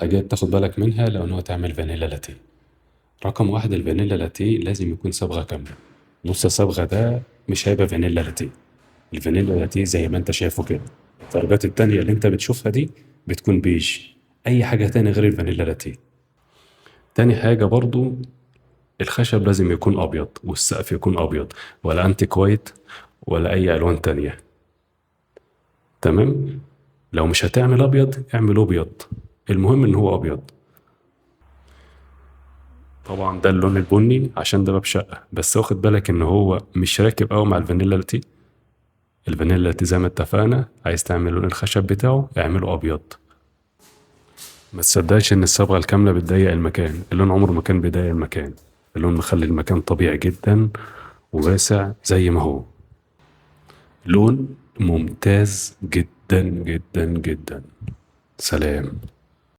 حاجات تاخد بالك منها لو ناوي تعمل فانيلا لاتيه. رقم واحد، الفانيلا لاتيه لازم يكون صبغة كاملة. نص صبغة ده مش هيبقى فانيلا لاتيه. الفانيلا لاتيه زي ما انت شايفه كده، الدرجات التانية اللي انت بتشوفها دي بتكون بيج. اي حاجة تانية غير الفانيلا لاتيه. تاني حاجة برضو، الخشب لازم يكون ابيض والسقف يكون ابيض، ولا انتيك وايت ولا اي الوان تانية. تمام. لو مش هتعمل ابيض اعمل ابيض، المهم ان هو ابيض. طبعا ده اللون البني عشان ده باب شقة، بس واخد بالك ان هو مش راكب قوي مع الفانيلا لاتيه. الفانيلا لاتيه زي ما اتفقنا، عايز تعمل لون الخشب بتاعه اعمله ابيض. ما تصدقش ان الصبغة الكاملة بتضيق المكان، اللون عمره ما كان بيضيق المكان. اللون مخلي المكان طبيعي جدا وواسع زي ما هو. لون ممتاز جدا جدا جدا. سلام.